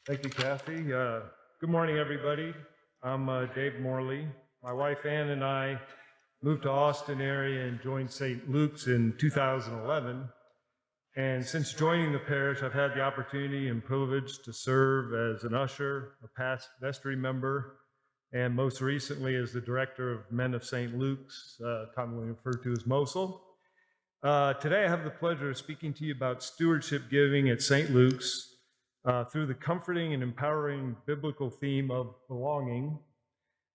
Thank you, Kathy. Good morning, everybody. I'm Dave Morley. My wife Ann and I moved to Austin area and joined St. Luke's in 2011. And since joining the parish, I've had the opportunity and privilege to serve as an usher, a past vestry member, and most recently as the director of Men of St. Luke's, commonly referred to as MOSL. Today, I have the pleasure of speaking to you about stewardship giving at St. Luke's through the comforting and empowering biblical theme of belonging.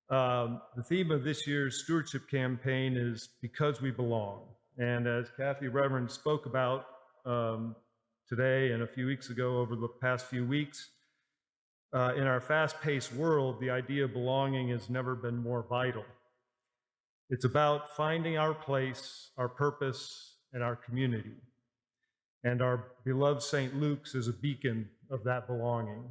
The theme of this year's stewardship campaign is Because We Belong. And as Kathy Reverend spoke about today and a few weeks ago over the past few weeks, in our fast-paced world, the idea of belonging has never been more vital. It's about finding our place, our purpose, and our community. And our beloved St. Luke's is a beacon of that belonging.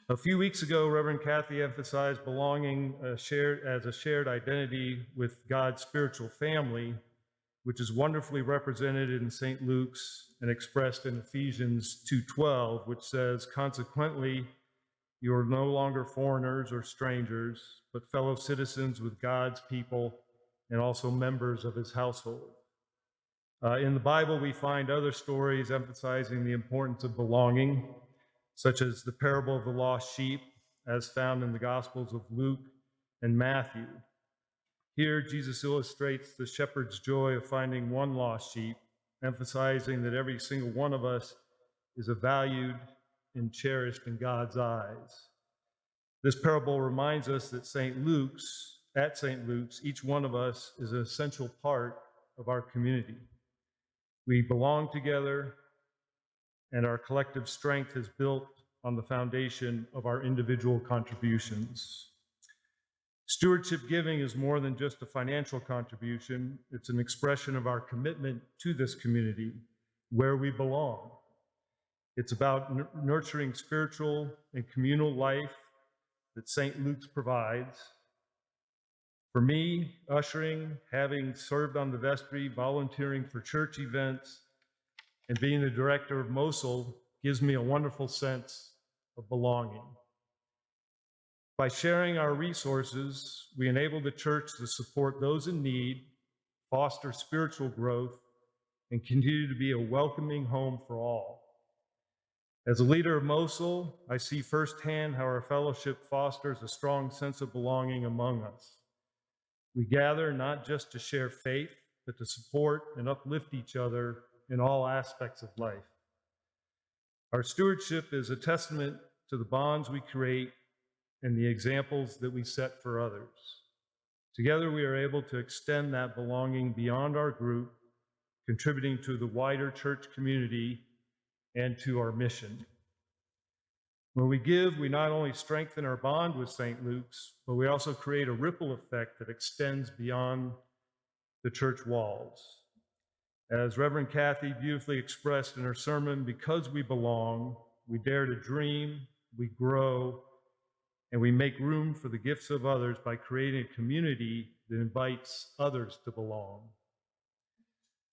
A few weeks ago, Reverend Kathy emphasized belonging as a shared identity with God's spiritual family, which is wonderfully represented in St. Luke's and expressed in Ephesians 2:12, which says, "Consequently, you are no longer foreigners or strangers, but fellow citizens with God's people and also members of his household." In the Bible, we find other stories emphasizing the importance of belonging, such as the parable of the lost sheep, as found in the Gospels of Luke and Matthew. Here, Jesus illustrates the shepherd's joy of finding one lost sheep, emphasizing that every single one of us is valued and cherished in God's eyes. This parable reminds us that at St. Luke's, each one of us is an essential part of our community. We belong together, and our collective strength is built on the foundation of our individual contributions. Stewardship giving is more than just a financial contribution. It's an expression of our commitment to this community where we belong. It's about nurturing spiritual and communal life that St. Luke's provides. For me, ushering, having served on the vestry, volunteering for church events, and being the director of MOSL gives me a wonderful sense of belonging. By sharing our resources, we enable the church to support those in need, foster spiritual growth, and continue to be a welcoming home for all. As a leader of MOSL, I see firsthand how our fellowship fosters a strong sense of belonging among us. We gather not just to share faith, but to support and uplift each other in all aspects of life. Our stewardship is a testament to the bonds we create and the examples that we set for others. Together, we are able to extend that belonging beyond our group, contributing to the wider church community and to our mission. When we give, we not only strengthen our bond with St. Luke's, but we also create a ripple effect that extends beyond the church walls. As Reverend Kathy beautifully expressed in her sermon, because we belong, we dare to dream, we grow, and we make room for the gifts of others by creating a community that invites others to belong.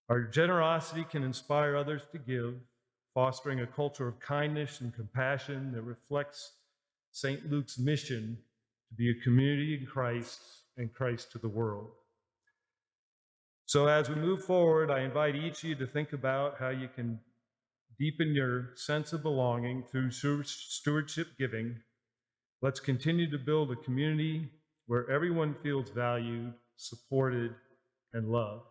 Our generosity can inspire others to give, fostering a culture of kindness and compassion that reflects St. Luke's mission to be a community in Christ and Christ to the world. So as we move forward, I invite each of you to think about how you can deepen your sense of belonging through stewardship giving. Let's continue to build a community where everyone feels valued, supported, and loved.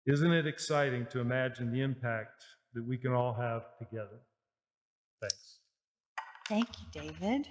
Isn't it exciting to imagine the impact that we can all have together? Thanks. Thank you, David.